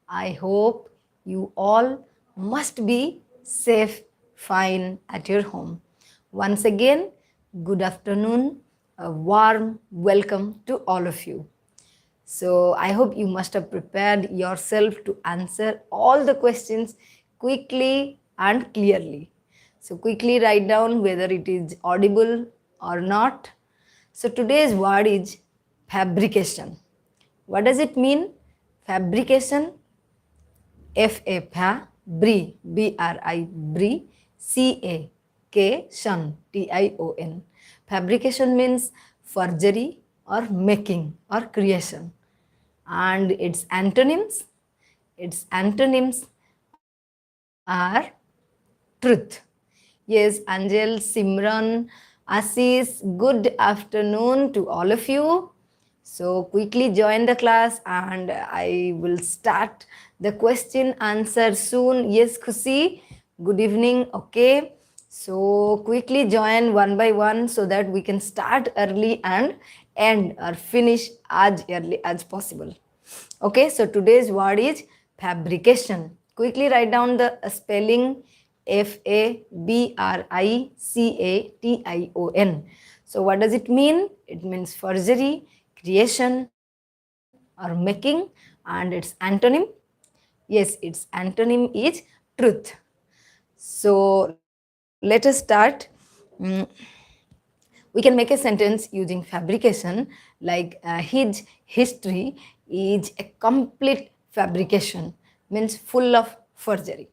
I hope you all must be safe, fine at your home. Once again, good afternoon, a warm welcome to all of you. So, I hope you must have prepared yourself to answer all the questions quickly and clearly. So, quickly write down whether it is audible or not. So, today's word is fabrication. What does it mean? Fabrication, F-A, bri, B-R-I, bri, C-A, K, shun, T-I-O-N. Fabrication means forgery or making or creation. And its antonyms are truth. Yes, Angel, Simran, Assis, good afternoon to all of you. So quickly join the class and I will start the question answer soon. Yes, Khushi, good evening. Okay. So quickly join one by one so that we can start early and end or finish as early as possible. Okay, so today's word is fabrication. Quickly write down the spelling Fabrication. So, what does it mean? It means forgery, creation, or making, and its antonym. Yes, its antonym is truth. So, let us start. Mm, we can make a sentence using fabrication like his history is a complete fabrication, means full of forgery.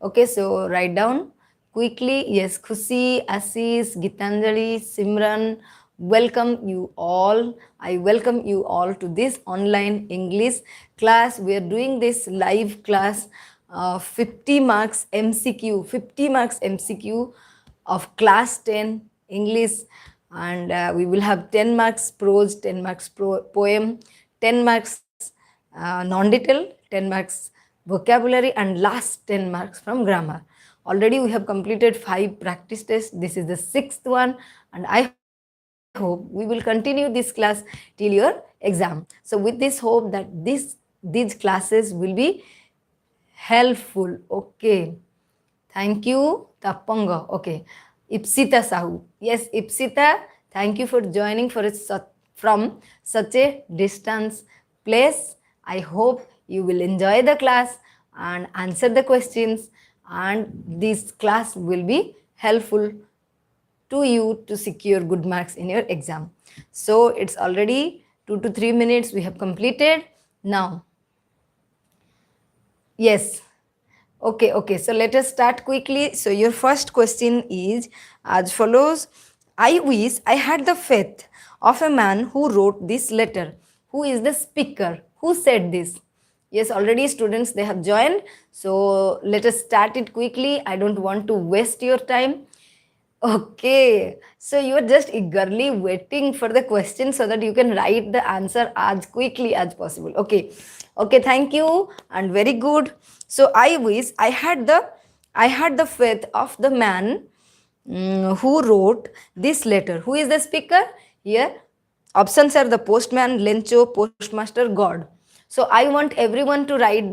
Okay, so write down quickly. Yes, Khushi, Assis, Gitanjali, Simran, welcome you all. I welcome you all to this online English class. We are doing this live class, 50 marks MCQ, 50 marks MCQ of class 10 English, and we will have 10 marks prose, 10 marks poem, 10 marks non-detail, 10 marks vocabulary, and last 10 marks from grammar. Already we have completed 5 practice tests. This is the 6th one, and I hope we will continue this class till your exam. So with this hope that these classes will be helpful. Okay. Thank you, Tapanga. Okay. Ipsita Sahu. Yes, Ipsita, thank you for joining from such a distance place. I hope you will enjoy the class and answer the questions, and this class will be helpful to you to secure good marks in your exam. So it's already 2 to 3 minutes we have completed. Now, yes. Okay. So let us start quickly. So your first question is as follows. I wish I had the faith of a man who wrote this letter. Who is the speaker? Who said this? Yes, already students, they have joined. So let us start it quickly. I don't want to waste your time. Okay, so you are just eagerly waiting for the question so that you can write the answer as quickly as possible. Okay, thank you and very good. So I wish I had the faith of the man who wrote this letter. Who is the speaker here? Options are the postman, Lencho, postmaster, God. So I want everyone to write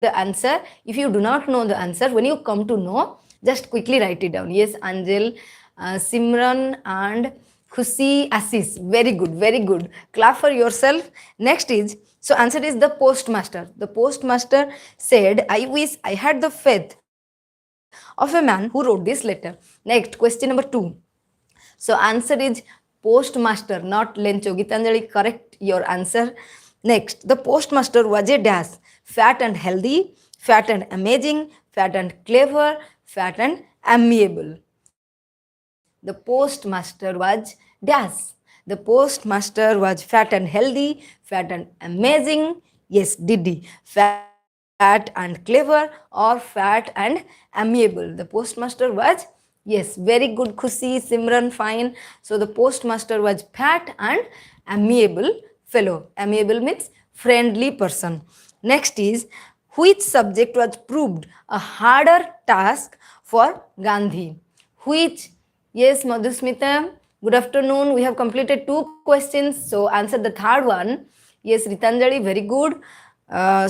the answer. If you do not know the answer, when you come to know, just quickly write it down. Yes, Anjal, Simran, and Khushi, Assis. Very good. Clap for yourself. Next is, so answer is the postmaster. The postmaster said, I wish I had the faith of a man who wrote this letter. Next, question number 2. So answer is postmaster, not Lencho. Gitanjali, correct your answer. Next, the postmaster was a dash, fat and healthy, fat and amazing, fat and clever, fat and amiable. The postmaster was dash. The postmaster was fat and healthy, fat and amazing. Yes, Didi. Fat and clever or fat and amiable. The postmaster was, yes, very good, Khushi, Simran, fine. So the postmaster was fat and amiable fellow. Amiable means friendly person. Next is, which subject was proved a harder task for Gandhi? Which? Yes, Madhusmita, good afternoon. We have completed 2 questions. So answer the third one. Yes, Ritanjali, very good.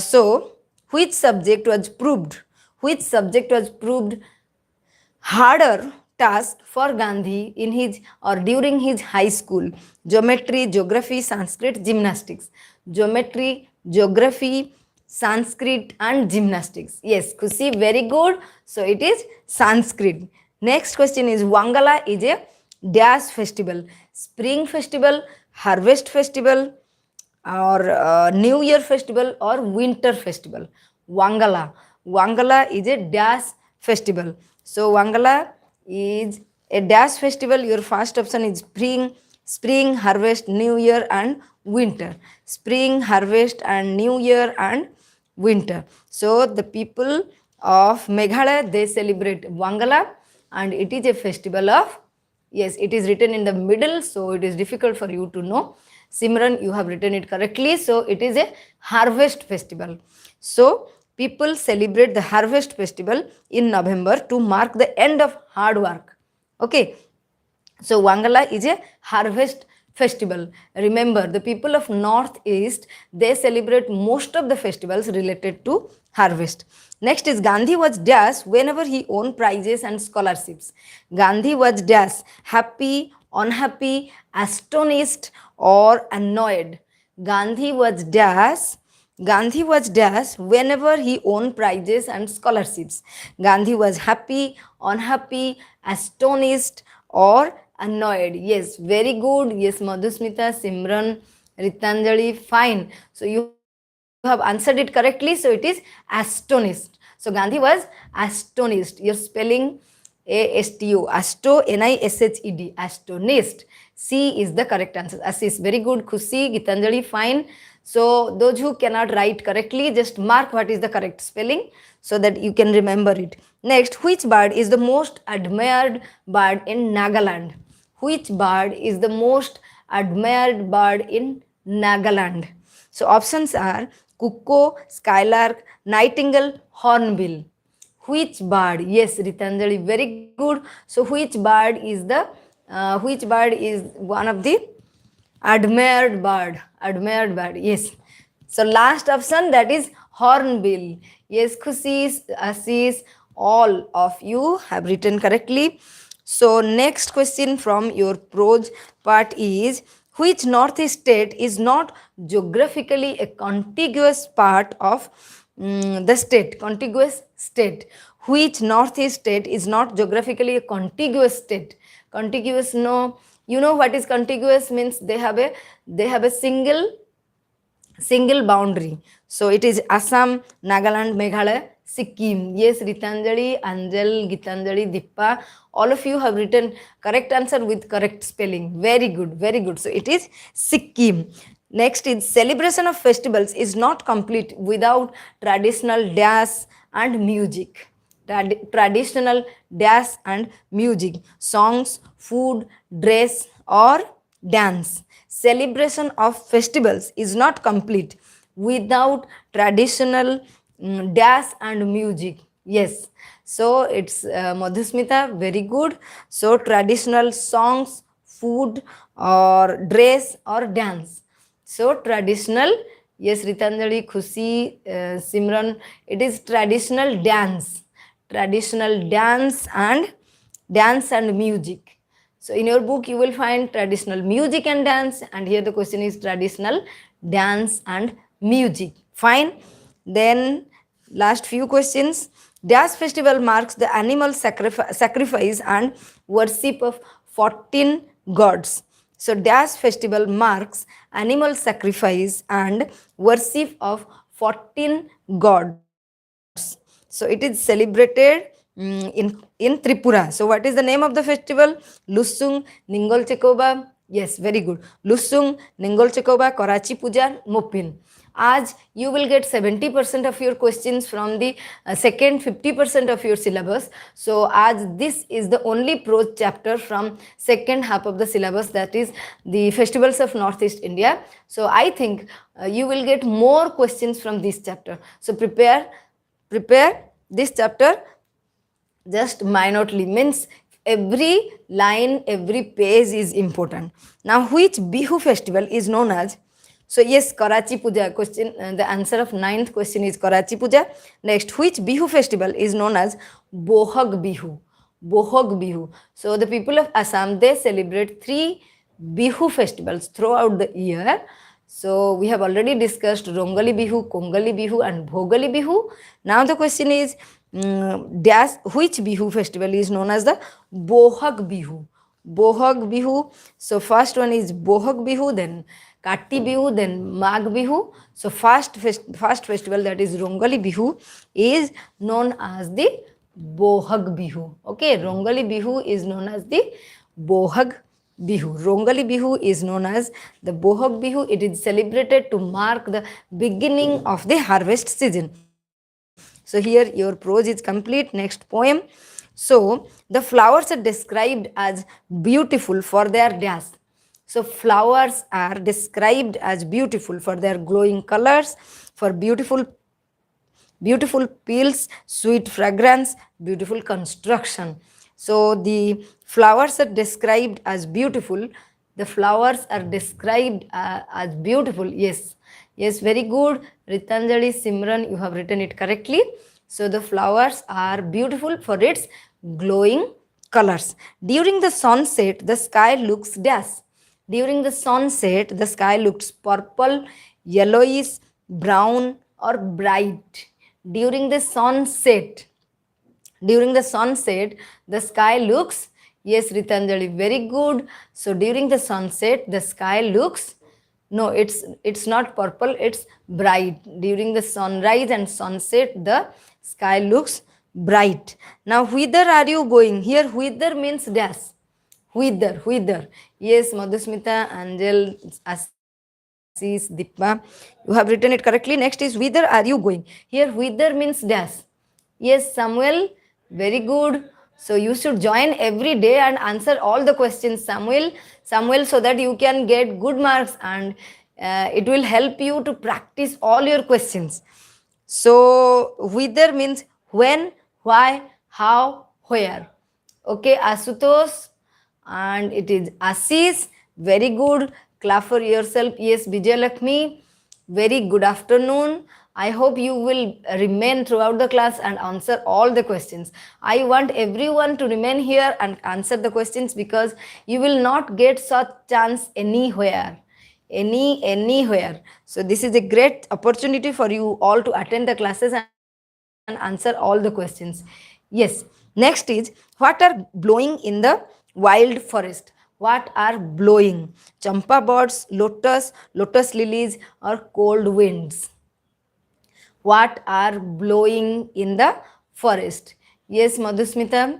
So Which subject was proved? Which subject was proved harder task for Gandhi in his or during his high school? Geometry, geography, Sanskrit, gymnastics. Geometry, geography, Sanskrit and gymnastics. Yes, Kusi, very good. So it is Sanskrit. Next question is Wangala is a dash festival. Spring festival, harvest festival, or New Year festival or winter festival. Wangala. Wangala is a dash festival. So Wangala is a dash festival. Your first option is spring, harvest, New Year and winter. Spring, harvest and New Year and winter. So the people of Meghalaya, they celebrate Wangala and it is a festival of, yes, it is written in the middle, so it is difficult for you to know. Simran, you have written it correctly. So it is a harvest festival. So people celebrate the harvest festival in November to mark the end of hard work. Okay. So Wangala is a harvest festival. Remember, the people of Northeast, they celebrate most of the festivals related to harvest. Next is Gandhi was dash whenever he won prizes and scholarships. Gandhi was dash happy, unhappy, astonished or annoyed. Gandhi was dash whenever he won prizes and scholarships. Gandhi was happy, unhappy, astonished, or annoyed. Yes, very good. Yes, Madhusmita, Simran, Ritanjali, fine. So you have answered it correctly. So it is astonished. So Gandhi was astonished. Your spelling ASTO, asto, NISHED, astonished. C is the correct answer. Assis, very good. Khushi, Gitanjali, fine. So those who cannot write correctly, just mark what is the correct spelling so that you can remember it. Next, which bird is the most admired bird in Nagaland? Which bird is the most admired bird in Nagaland? So options are cuckoo, skylark, nightingale, hornbill. Which bird? Yes, Ritanjali, very good. So which bird is one of the admired bird? Admired bird, yes. So last option, that is hornbill. Yes, Khusis, Assis, all of you have written correctly. So next question from your prose part is, which northeast state is not geographically a contiguous part of the state? Contiguous state. Which northeast state is not geographically a contiguous state? Contiguous, no. You know what is contiguous? Means they have a single boundary. So it is Assam, Nagaland, Meghalaya, Sikkim. Yes, Ritanjali, Anjal, Gitanjali, Dippa, all of you have written correct answer with correct spelling. Very good, very good. So it is Sikkim. Next is celebration of festivals is not complete without traditional dance and music. Traditional dance and music, songs, food, dress or dance. Celebration of festivals is not complete without traditional dance and music. Yes, so it's Madhusmita, very good. So traditional songs, food or dress or dance. So traditional, yes, Ritanjali, Khushi, Simran, it is traditional dance. Traditional dance and music. So in your book you will find traditional music and dance, and here the question is traditional dance and music. Fine. Then last few questions. Dash festival marks the animal sacrifice and worship of 14 gods. So Dash festival marks animal sacrifice and worship of 14 gods. So it is celebrated in Tripura. So what is the name of the festival? Lusung, Ningol Chekoba. Yes, very good. Lusung, Ningol Chekoba, Karachi Puja, Mopin. As you will get 70% of your questions from the second 50% of your syllabus. So as this is the only prose chapter from second half of the syllabus, that is the festivals of Northeast India. So I think you will get more questions from this chapter. So prepare this chapter just minutely, means every line, every page is important. Now, which Bihu festival is known as So yes, Karachi Puja question. The answer of 9th question is Karachi Puja. Next, which Bihu festival is known as Bohag Bihu? Bohag Bihu. So the people of Assam, they celebrate 3 Bihu festivals throughout the year. So we have already discussed Rongali Bihu, Kongali Bihu and Bhogali Bihu. Now the question is, which Bihu festival is known as the Bohag Bihu? Bohag Bihu. So first one is Bohag Bihu, then Kati Bihu, then Mag Bihu. So first festival, that is Rongali Bihu, is known as the Bohag Bihu. Okay, Rongali Bihu is known as the Bohag Bihu. Rongali Bihu is known as the Bohag Bihu. It is celebrated to mark the beginning of the harvest season. So here your prose is complete. Next poem. So the flowers are described as beautiful for their dash. So flowers are described as beautiful for their glowing colors, for beautiful peels, sweet fragrance, beautiful construction. So the flowers are described as beautiful. The flowers are described as beautiful. Yes, yes, very good. Ritanjali, Simran, you have written it correctly. So the flowers are beautiful for its glowing colors. During the sunset, the sky looks dash. During the sunset, the sky looks purple, yellowish, brown, or bright. During the sunset, the sky looks, yes, Ritanjali, very good. So during the sunset, the sky looks, no, it's not purple, it's bright. During the sunrise and sunset, the sky looks bright. Now, whither are you going? Here, whither means dash. Whither. Yes, Madhusmita, Angel, Assis, Deepa, you have written it correctly. Next is, whither are you going? Here, whither means dash. Yes, Samuel, very good. So you should join every day and answer all the questions, Samuel, so that you can get good marks, and it will help you to practice all your questions. So whither means when, why, how, where. Okay, Asutosh, and it is Assis. Very good. Clap for yourself. Yes, Vijay Lakshmi. Very good afternoon. I hope you will remain throughout the class and answer all the questions. I want everyone to remain here and answer the questions, because you will not get such chance anywhere. Anywhere. So this is a great opportunity for you all to attend the classes and answer all the questions. Yes. Next is, what are blowing in the wild forest? What are blowing? Champa buds, lotus lilies, or cold winds? What are blowing in the forest? Yes, Madhusmita,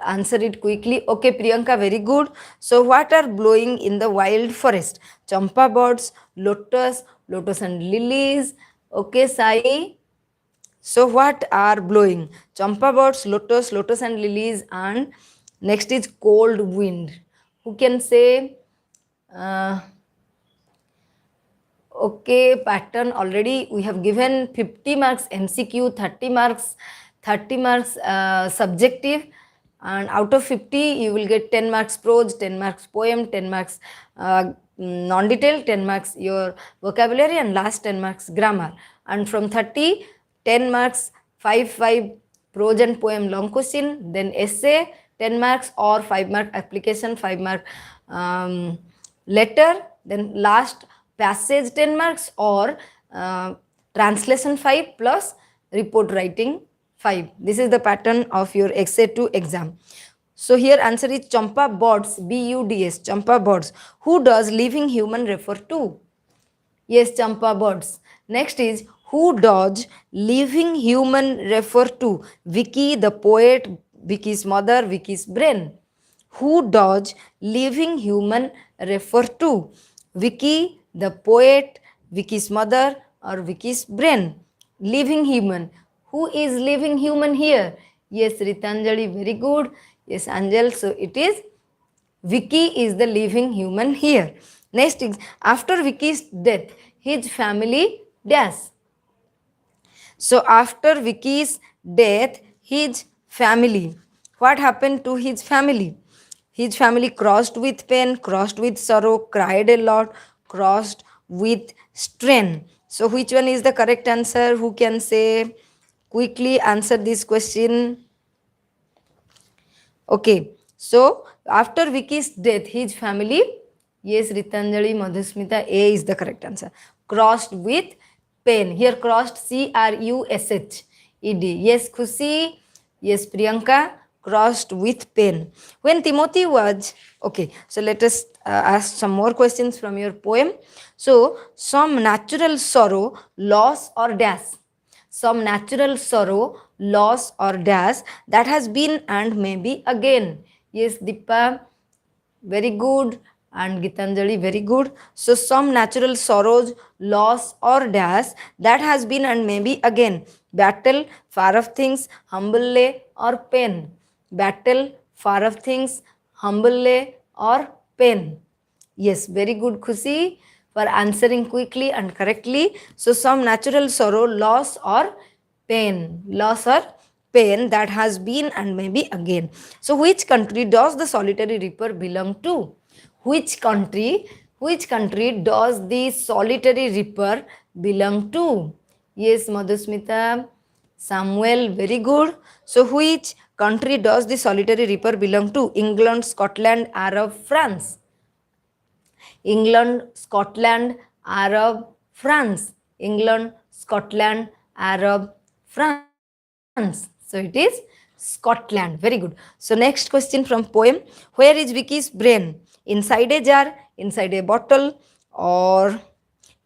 answer it quickly. Okay, Priyanka, very good. So what are blowing in the wild forest? Champa buds, lotus and lilies. Okay, Sai. So what are blowing? Champa buds, lotus and lilies, and next is cold wind. Who can say? Uh, okay, pattern already we have given 50 marks MCQ, 30 marks subjective, and out of 50 you will get 10 marks prose, 10 marks poem, 10 marks non-detailed, 10 marks your vocabulary, and last 10 marks grammar. And from 30, 10 marks 5 prose and poem long question, then essay 10 marks, or 5 mark application, 5 mark letter, then last passage 10 marks, or translation 5 plus report writing 5. This is the pattern of your essay 2 exam. So here answer is Champa buds, BUDS, Champa buds. Who does living human refer to? Yes, Champa buds. Next is, who does living human refer to? Vicky the poet, Vicky's mother, Vicky's brain. Who does living human refer to? Vicky the poet, Vicky's mother, or Vicky's brain? Living human. Who is living human here? Yes, Ritanjali, very good. Yes, Angel. So it is Vicky is the living human here. Next is, after Vicky's death, his family dash. So after Vicky's death, his family. What happened to his family? His family crossed with pain, crossed with sorrow, cried a lot, crossed with strain. So which one is the correct answer? Who can say? Quickly answer this question. Okay, so after Vicky's death, his family, yes, Ritanjali, Madhusmita, A is the correct answer. Crossed with pain. Here crossed Crushhed. Yes, Khushi, yes, Priyanka, crossed with pain. When Timothy was, okay, so let us ask some more questions from your poem. So, some natural sorrow, loss, or dash, some natural sorrow, loss, or dash that has been and may be again. Yes, Dipa, very good, and Gitanjali, very good. So, some natural sorrows, loss, or dash that has been and may be again. Battle, far of things, humble lay, or pain. Battle, far of things, humble lay, or pain. Yes, very good, Khushi, for answering quickly and correctly. So, some natural sorrow, loss, or pain. Loss or pain that has been and may be again. So, which country does the solitary reaper belong to? Which country? Which country does the solitary reaper belong to? Yes, Madhusmita, Samuel, very good. So, which country does the solitary reaper belong to? England, Scotland, Arab, France. England, Scotland, Arab, France. England, Scotland, Arab, France. So it is Scotland. Very good. So next question from poem. Where is Vicky's brain? Inside a jar, inside a bottle, or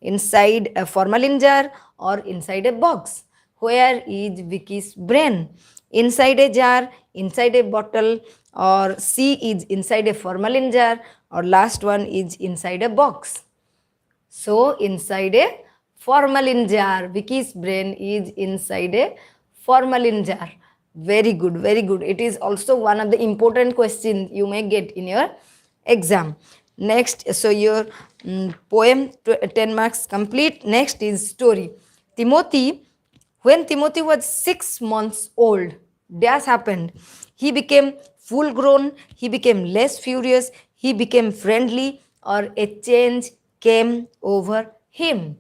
inside a formalin jar, or inside a box? Where is Vicky's brain? Inside a jar, inside a bottle, or C is inside a formalin jar, or last one is inside a box. So inside a formalin jar. Vicky's brain is inside a formalin jar. Very good, very good. It is also one of the important questions you may get in your exam. Next, so your poem 10 marks complete. Next is story. Timothy, when Timothy was 6 months old, dash happened. He became full grown, he became less furious, he became friendly, or a change came over him.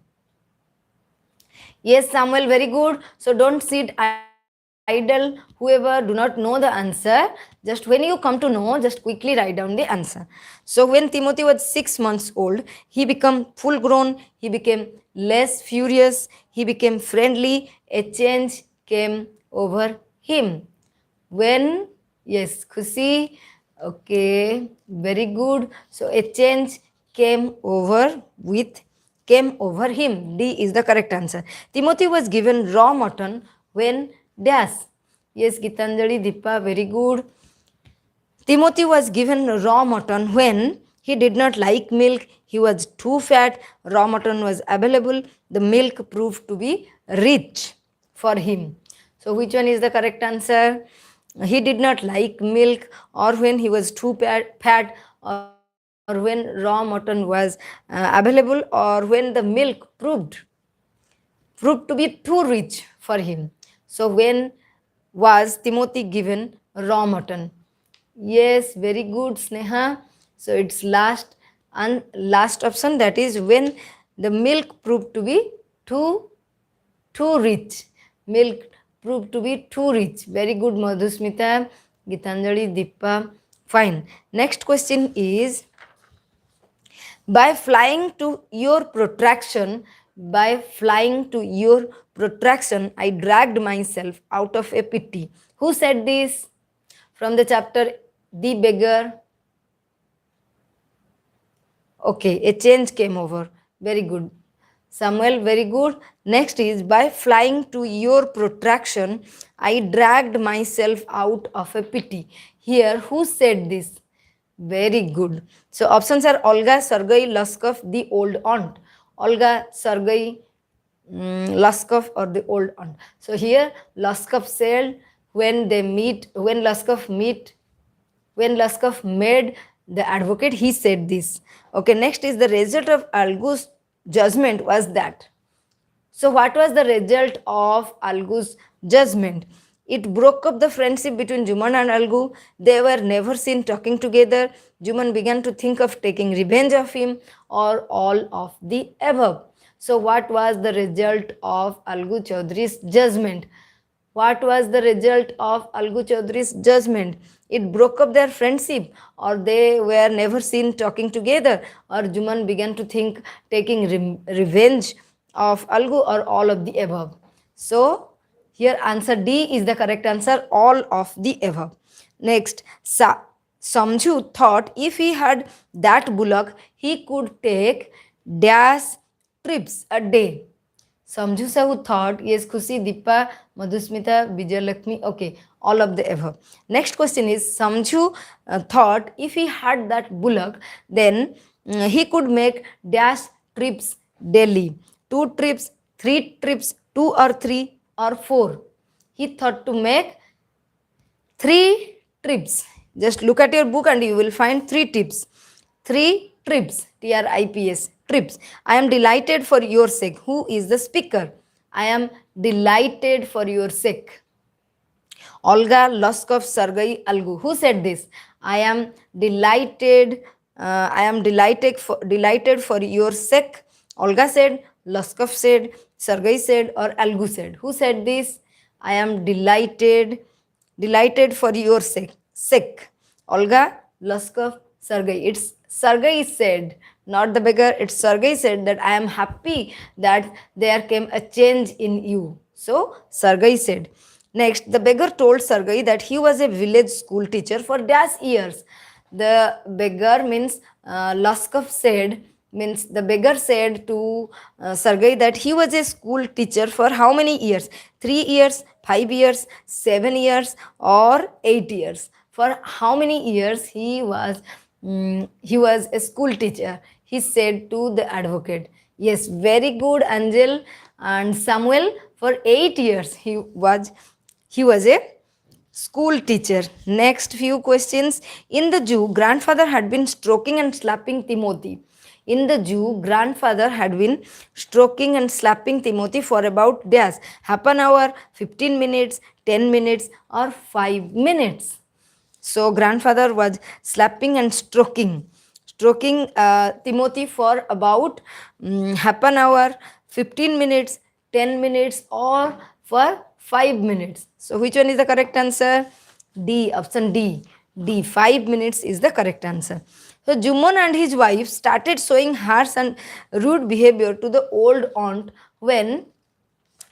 Yes, Samuel, very good. So don't sit idle. Whoever do not know the answer, just when you come to know, just quickly write down the answer. So when Timothy was 6 months old, he became full grown, he became less furious, he became friendly, a change came over him. When, yes, Khushi, okay, very good. So a change came over him. D is the correct answer. Timothy was given raw mutton when dash. Yes, Gitanjali, Dipa, very good. Timothy was given raw mutton when he did not like milk, he was too fat, raw mutton was available, the milk proved to be rich for him. So, which one is the correct answer? He did not like milk, or when he was too fat, or when raw mutton was available, or when the milk proved to be too rich for him. So, when was Timothy given raw mutton? Yes, very good, Sneha. So it's last option, that is when the milk proved to be too rich. Milk proved to be too rich. Very good, Madhusmita, Gitanjali, Dipa. Fine. Next question is, by flying to your protraction, I dragged myself out of a pity. Who said this? From the chapter The Beggar. Okay, a change came over. Very good. Samuel, very good. Next is, by flying to your protraction, I dragged myself out of a pity. Here, who said this? Very good. So options are Olga, Sergei, Luskov, the old aunt. Olga, Sergei, Luskov, or the old aunt. So here Luskov said, when Luskov made the advocate, he said this. Okay, next is, the result of Algu's judgment was that. So what was the result of Algu's judgment? It broke up the friendship between Juman and Algu. They were never seen talking together. Juman began to think of taking revenge of him, or all of the above. So, what was the result of Algu Chaudhary's judgment? What was the result of Algu Chaudhary's judgment? It broke up their friendship, or they were never seen talking together, or Juman began to think taking revenge of Algu, or all of the above. So, here answer D is the correct answer, all of the above. Next, Samju thought if he had that bullock, he could take dash trips a day. Samju Sahu thought, yes, Khushi, Deepa, Madhusmita, Vijayalakshmi, okay, all of the above. Next question is Samju thought if he had that bullock, then he could make dash trips daily. 2 trips, 3 trips, 2 or 3 or 4. He thought to make 3 trips. Just look at your book and you will find 3 tips. 3 trips, TRIPS, trips. I am delighted for your sake. Who is the speaker? I am delighted for your sake. Olga Loskov Sergei Algu. Who said this? I am delighted. Delighted for your sake. Olga said, Loskov said, Sergei said, or Algu said. Who said this? I am delighted for your sake. Sake. Olga, Loskov, Sergei. It's Sergei said, not the beggar. It's Sergei said that I am happy that there came a change in you. So Sergei said. Next, the beggar told Sergei that he was a village school teacher for dash years. The beggar means Loskov said, means the beggar said to Sergei that he was a school teacher for how many years? 3 years, 5 years, 7 years, or 8 years. For how many years he was a school teacher? He said to the advocate. Yes, very good, Angel and Samuel. For 8 years he was a school teacher. Next few questions. In the Jew, grandfather had been stroking and slapping Timothy. In the Jew, grandfather had been stroking and slapping Timothy for about dash, half an hour, 15 minutes, 10 minutes, or 5 minutes. So grandfather was slapping and stroking Timothy for about half an hour, 15 minutes, 10 minutes, or for 5 minutes. So which one is the correct answer? D, option D. D, 5 minutes is the correct answer. So Juman and his wife started showing harsh and rude behavior to the old aunt when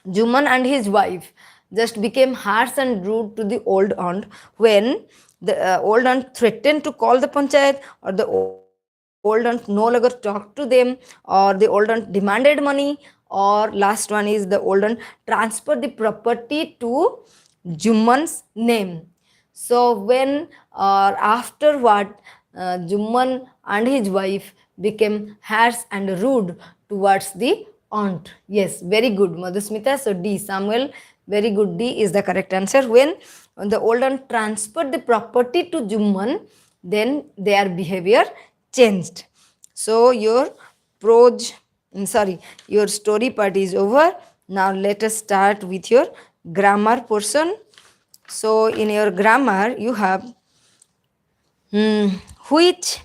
Juman and his wife just became harsh and rude to the old aunt when the old aunt threatened to call the panchayat, or the old aunt no longer talked to them, or the old aunt demanded money, or last one is the old aunt transferred the property to Juman's name. So when or afterward, Juman and his wife became harsh and rude towards the aunt. Yes, very good, Madhusmita. So D, Samuel, very good. D is the correct answer. When the old aunt transferred the property to Juman, then their behavior changed. So your your story part is over. Now let us start with your grammar portion. So in your grammar, you have which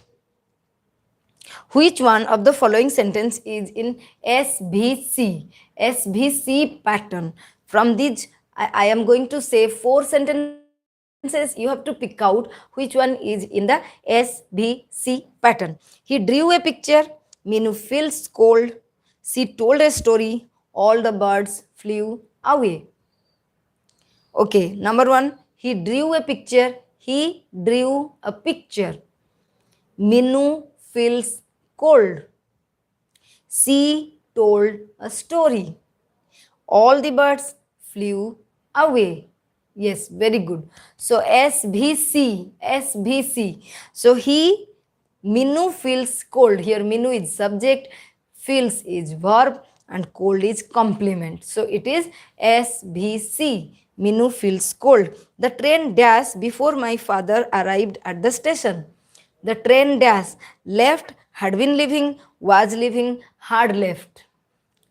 one of the following sentence is in SVC pattern? From these, I am going to say 4 sentences. You have to pick out which one is in the SVC pattern. He drew a picture. Minu feels cold. She told a story. All the birds flew away. Okay, number 1, he drew a picture. He drew a picture. Minu feels cold. She told a story. All the birds flew away. Yes, very good. So SVC. So Minu feels cold. Here Minu is subject, feels is verb, and cold is complement. So it is SVC. Minu feels cold. The train dashed before my father arrived at the station. The train dashed, left, had been leaving, was leaving, had left.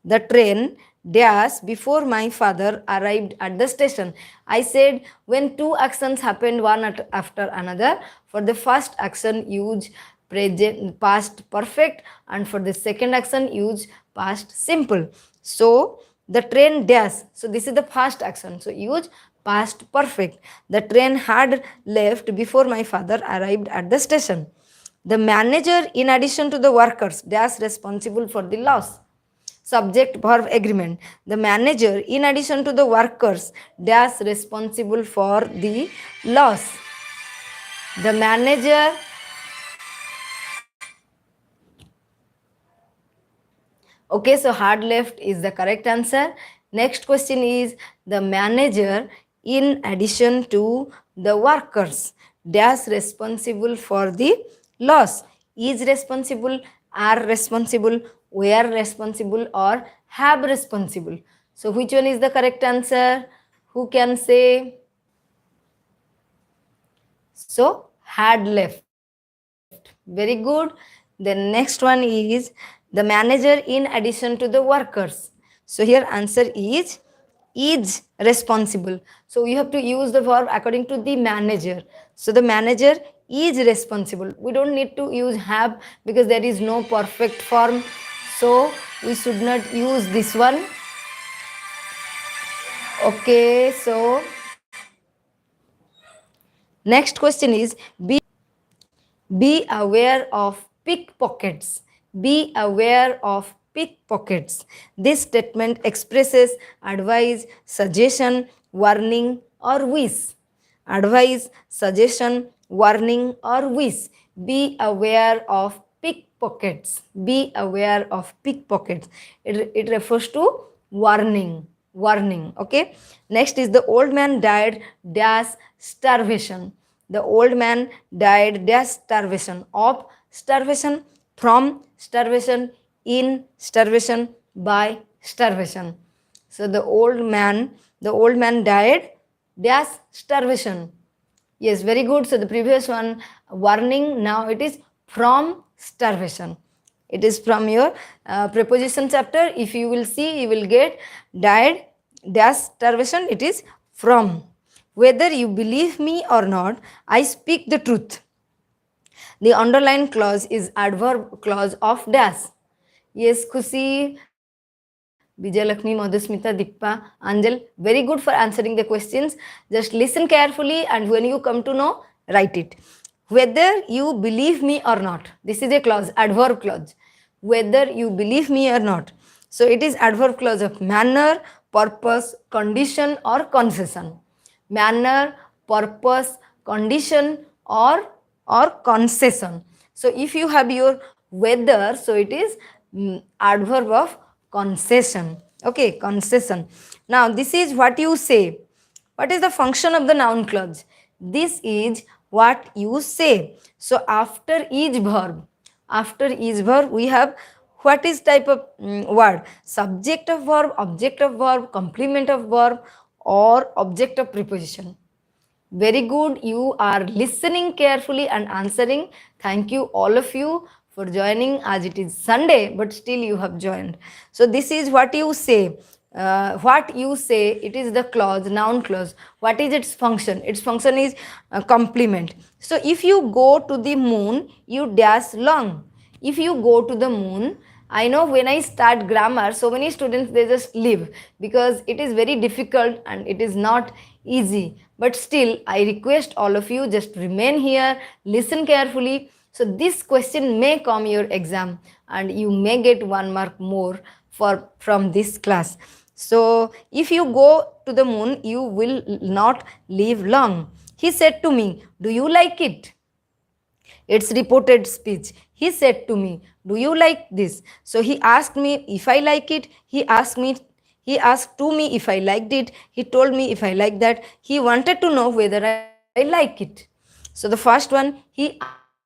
The train dash before my father arrived at the station. I said when two actions happened one after another, for the first action use present past perfect, and for the second action use past simple. So the train dash, so this is the first action, so use past perfect. The train had left before my father arrived at the station. The manager, in addition to the workers, dash responsible for the loss. Subject verb agreement. The manager, in addition to the workers, dash responsible for the loss. The manager, okay, so hard left is the correct answer. Next question is the manager, in addition to the workers, dash responsible for the loss. Is responsible, are responsible, were responsible, or have responsible. So which one is the correct answer? Who can say? So had left. Very good. The next one is the manager in addition to the workers. So here answer is responsible. So you have to use the verb according to the manager. So the manager is responsible. We don't need to use have because there is no perfect form. So we should not use this one. Okay, so next question is be aware of pickpockets. Be aware of pickpockets. This statement expresses advice, suggestion, warning, or wish. Advice, suggestion, warning, or wish. Be aware of pickpockets. Be aware of pickpockets. It refers to warning. Warning. Okay. Next is the old man died dash starvation. The old man died dash starvation, of starvation, from starvation, in starvation, by starvation. So the old man died dash starvation. Yes, very good. So the previous one warning, now it is from starvation. It is from your preposition chapter. If you will see, you will get died dash starvation. It is from. Whether you believe me or not, I speak the truth. The underlined clause is adverb clause of dash. Yes, Khushi, Vijay Lakshmi, Madhusmita, Dippa, Anjal, very good for answering the questions. Just listen carefully and when you come to know, write it. Whether you believe me or not. This is a clause, adverb clause. Whether you believe me or not. So it is adverb clause of manner, purpose, condition, or concession. Manner, purpose, condition, or concession. So if you have your whether, so it is adverb of concession. Okay, concession. Now this is what you say. What is the function of the noun clause? This is what you say. So after each verb, we have what is type of word? Subject of verb, object of verb, complement of verb, or object of preposition. Very good. You are listening carefully and answering. Thank you, all of you, for joining, as it is Sunday, but still you have joined. So this is what you say. What you say, it is the clause, noun clause. What is its function? Its function is complement. So if you go to the moon, you dash long. If you go to the moon, I know when I start grammar, so many students, they just leave because it is very difficult and it is not easy. But still, I request all of you just remain here, listen carefully. So this question may come your exam and you may get 1 mark more from this class. So if you go to the moon, you will not live long. He said to me, do you like it? It's reported speech. He said to me, do you like this? So he asked me if I like it. He asked to me if I liked it. He told me if I like that. He wanted to know whether I like it. So the first one, he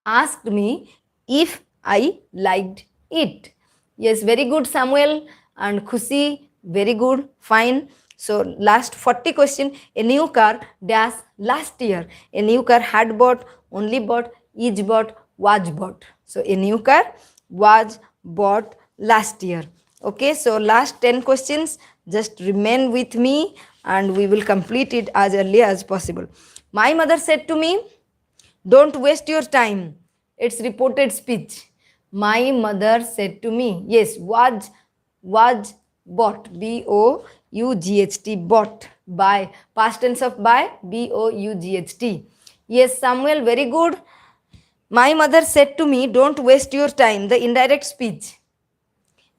asked me if I liked it. Yes, very good, Samuel and Khushi. Very good, fine. So last 40 question. A new car dash last year. A new car had bought, only bought, is bought, was bought. So a new car was bought last year. Okay, so last 10 questions. Just remain with me and we will complete it as early as possible. My mother said to me, don't waste your time. It's reported speech. My mother said to me, yes, was bought, B-O-U-G-H-T, bought, by, past tense of by, B-O-U-G-H-T. Yes, Samuel, very good. My mother said to me, don't waste your time, the indirect speech.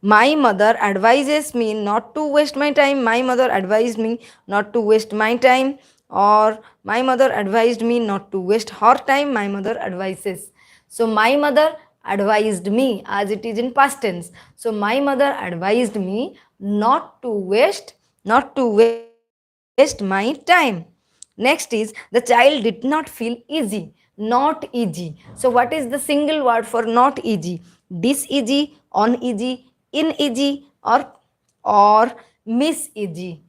My mother advises me not to waste my time. My mother advised me not to waste my time. Or my mother advised me not to waste her time. My mother advises. So my mother advised me, as it is in past tense. So my mother advised me not to waste my time. Next is the child did not feel easy. Not easy. So what is the single word for not easy? Dis-easy, uneasy, ineasy, or miss easy.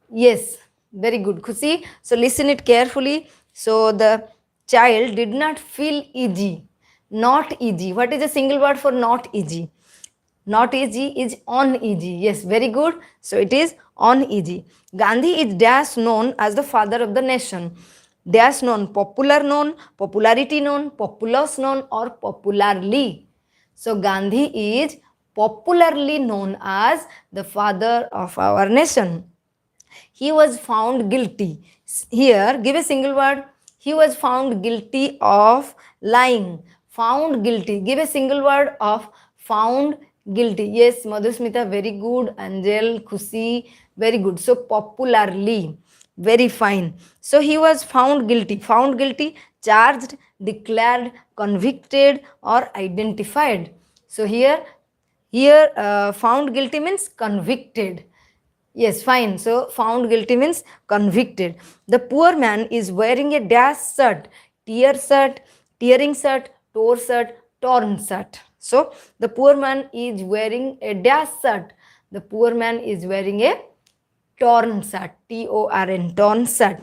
Yes, very good, Khushi. So listen it carefully. So the child did not feel easy. Not easy. What is a single word for not easy? Not easy is uneasy. Yes, very good. So it is uneasy. Gandhi is dash known as the father of the nation. Dash known, popular known, popularity known, populous known, or popularly. So Gandhi is popularly known as the father of our nation. He was found guilty. Here, give a single word. He was found guilty of lying. Found guilty. Give a single word of found guilty. Yes, Madhusmita, very good. Angel, Khushi, very good. So, popularly. Very fine. So, he was found guilty. Found guilty, charged, declared, convicted, or identified. So, here, found guilty means convicted. Yes, fine. So, found guilty means convicted. The poor man is wearing a dash shirt, tearing shirt, tore shirt, torn shirt. So, the poor man is wearing a dash shirt. The poor man is wearing a torn shirt, T-O-R-N, torn shirt.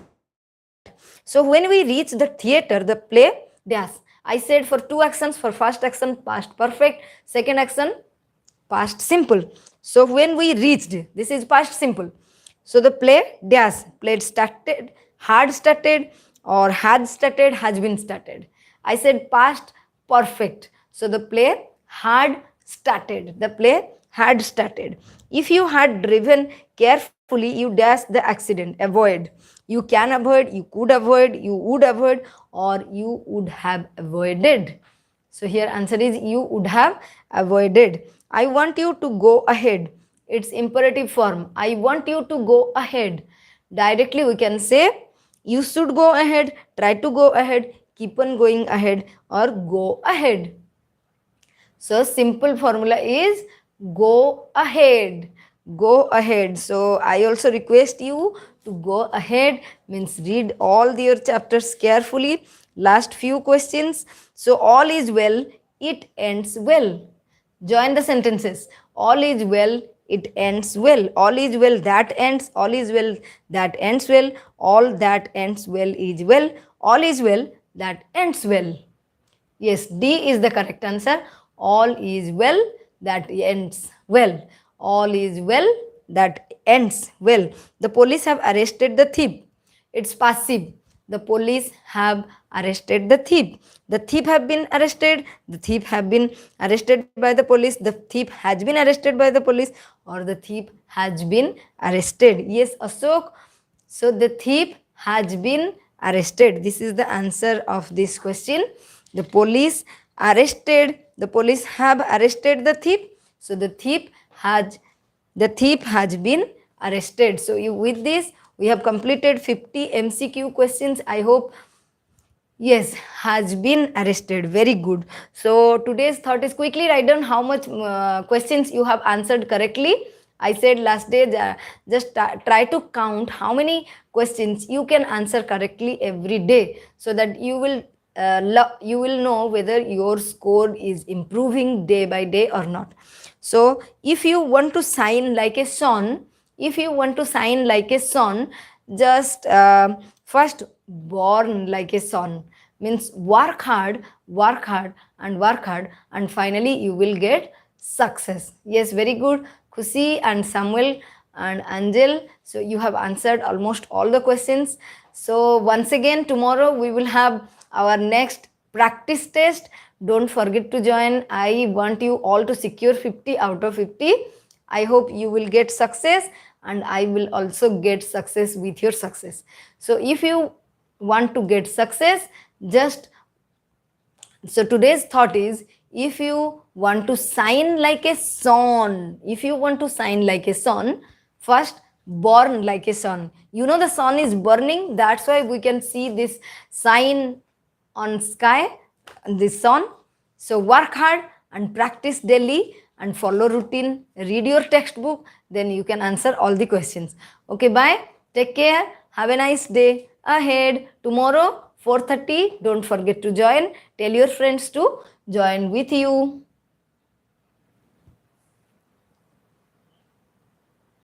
So, when we reach the theater, the play dash. I said for two actions, for first action, past perfect, second action, past simple. So when we reached, this is past simple. So the play dash, played started, had started, or had started, has been started. I said past perfect. So the play had started. The play had started. If you had driven carefully, you dash the accident. Avoid. You can avoid, you could avoid, you would avoid, or you would have avoided. So here answer is you would have avoided. I want you to go ahead. It's imperative form. I want you to go ahead. Directly we can say you should go ahead, try to go ahead, keep on going ahead, or go ahead. So simple formula is go ahead. Go ahead. So I also request you to go ahead, means read all your chapters carefully. Last few questions. So all is well, it ends well. Join the sentences. All is well, it ends well. All is well, that ends. All is well, that ends well. All that ends well is well. All is well, that ends well. Yes, D is the correct answer. All is well, that ends well. All is well, that ends well. The police have arrested the thief. It's passive. The police have arrested the thief. The thief have been arrested. The thief have been arrested by the police. The thief has been arrested by the police, or the thief has been arrested. Yes, Ashok. So the thief has been arrested. This is the answer of this question. The police have arrested the thief. So the thief has been arrested. So with this we have completed 50 MCQ questions. I hope. Yes, has been arrested. Very good. So today's thought is quickly write down how much questions you have answered correctly. I said last day just try to count how many questions you can answer correctly every day, so that you will know whether your score is improving day by day or not. So if you want to shine like a sun, just first born like a sun, means work hard, and finally you will get success. Yes, very good. Khushi and Samuel and Angel. So you have answered almost all the questions. So once again, tomorrow we will have our next practice test. Don't forget to join. I want you all to secure 50 out of 50. I hope you will get success and I will also get success with your success. So if you want to get success, just so today's thought is, if you want to shine like a sun, if you want to shine like a sun, first burn like a sun. You know the sun is burning, that's why we can see this sign on sky, the sun. So work hard and practice daily and follow routine, read your textbook, then you can answer all the questions. Okay, bye. Take care. Have a nice day ahead. Tomorrow 4:30, don't forget to join. Tell your friends to join with you.